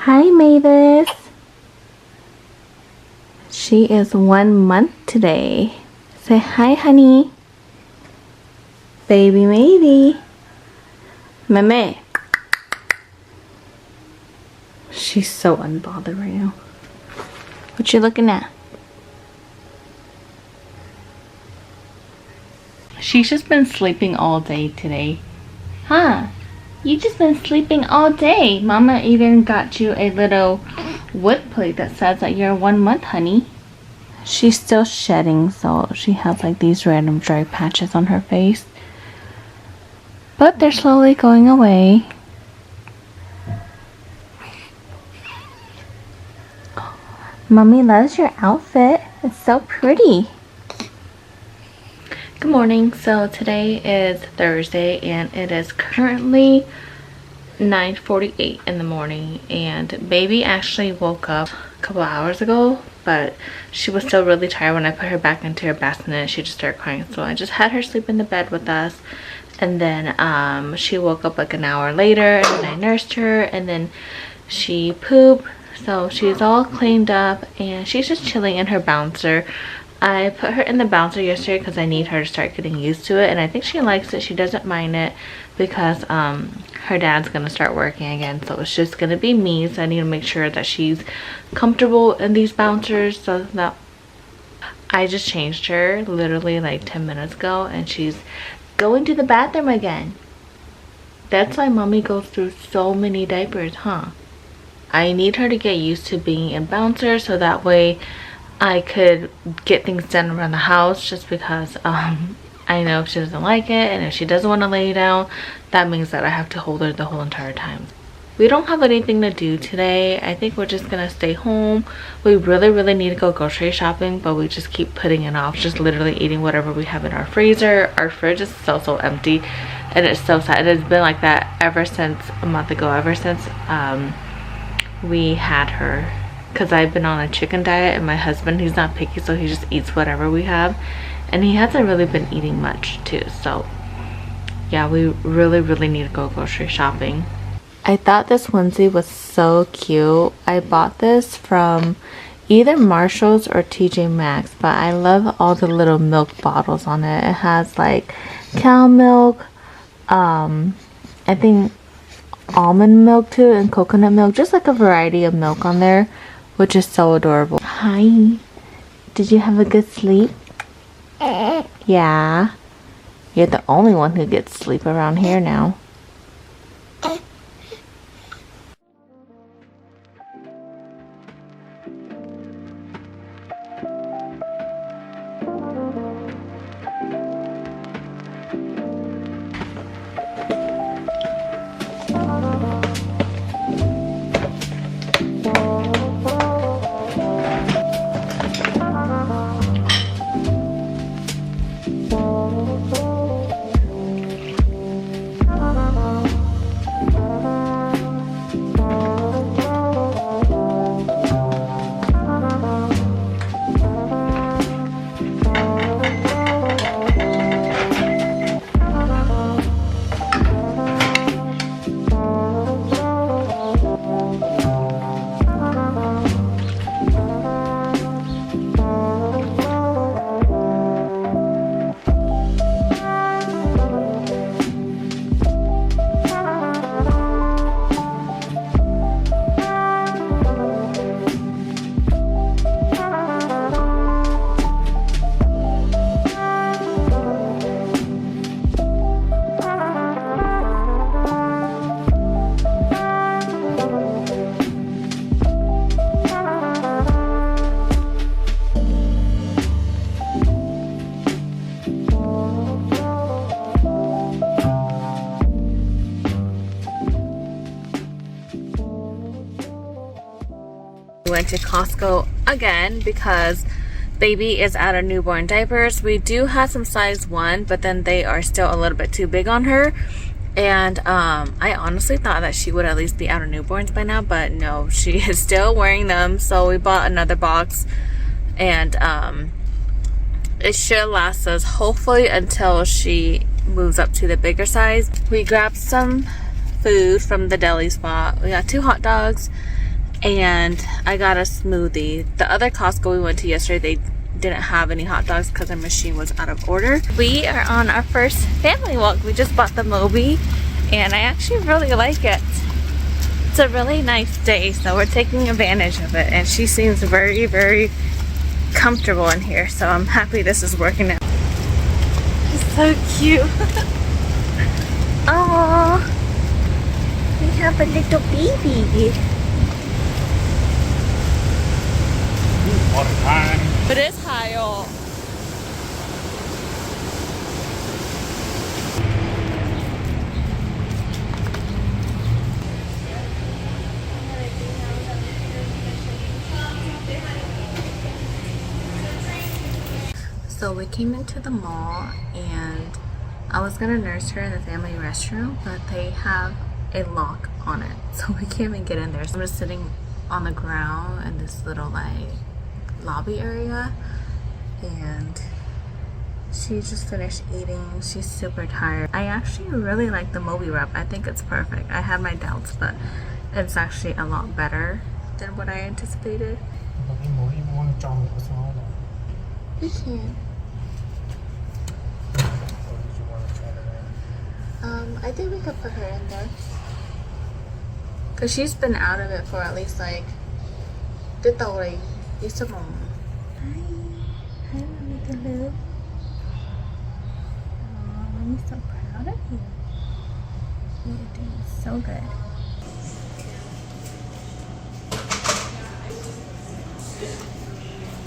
Hi, Mavis. She is 1 month today. Say hi, honey. Baby Maybe. Meme. She's so unbothered right now. What you looking at? She's just been sleeping all day today. Huh? You just been sleeping all day. Mama even got you a little wood plate that says that you're 1 month, honey. She's still shedding, so she has like these random dry patches on her face. But they're slowly going away. Mommy loves your outfit. It's so pretty. Good morning. So today is Thursday and it is currently 9:48 in the morning, and baby actually woke up a couple hours ago, but she was still really tired when I put her back into her bassinet. She just started crying, so I just had her sleep in the bed with us, and then she woke up like an hour later, and then I nursed her, and then she pooped, so she's all cleaned up and she's just chilling in her bouncer. I put her in the bouncer yesterday because I need her to start getting used to it, and I think she likes it. She doesn't mind it because her dad's gonna start working again, so it's just gonna be me, so I need to make sure that she's comfortable in these bouncers. So that I just changed her literally like 10 minutes ago, and she's going to the bathroom again. That's why mommy goes through so many diapers, huh? I need her to get used to being in bouncer so that way I could get things done around the house, just because I know if she doesn't like it, and if she doesn't want to lay down, that means that I have to hold her the whole entire time. We don't have anything to do today. I think we're just gonna stay home. We really need to go grocery shopping, but we just keep putting it off, just literally eating whatever we have in our freezer. Our fridge is so empty, and it's so sad. It has been like that ever since a month ago, ever since we had her, because I've been on a chicken diet, and my husband, he's not picky, so he just eats whatever we have, and he hasn't really been eating much too. So yeah, we really need to go grocery shopping. I thought this onesie was so cute. I bought this from either Marshall's or TJ Maxx, but I love all the little milk bottles on it. It has like cow milk, I think almond milk too, and coconut milk, just like a variety of milk on there, which is so adorable. Hi, did you have a good sleep? Yeah, you're the only one who gets sleep around here now. We went to Costco again because baby is out of newborn diapers. We do have some size 1, but then they are still a little bit too big on her. And I honestly thought that she would at least be out of newborns by now, but no, she is still wearing them. So we bought another box, and it should last us hopefully until she moves up to the bigger size. We grabbed some food from the deli spot. We got 2 hot dogs and I got a smoothie. The other Costco we went to yesterday, they didn't have any hot dogs because their machine was out of order. We are on our first family walk. We just bought the Moby and I actually really like it. It's a really nice day, so we're taking advantage of it, and she seems very, very comfortable in here, so I'm happy this is working out. It's so cute. Oh, we have a little baby. All the time. It is high, oh. So we came into the mall and I was gonna nurse her in the family restroom, but they have a lock on it, so we can't even get in there. So I'm just sitting on the ground in this little like lobby area, and she just finished eating. She's super tired. I actually really like the Moby wrap. I think it's perfect. I had my doubts, but it's actually a lot better than what I anticipated. We can. I think we could put her in there. Cause she's been out of it for at least like, Hi, hi, Mommy Lou. Oh, I'm so proud of you. You're doing so good.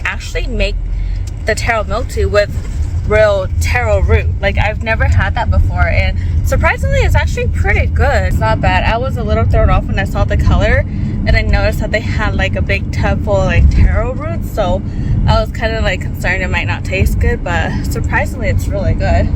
Actually make the taro milk tea with real taro root. Like, I've never had that before, and surprisingly it's actually pretty good. It's not bad. I was a little thrown off when I saw the color and I noticed that they had like a big tub full of like taro roots, so I was kind of like concerned it might not taste good, but surprisingly it's really good.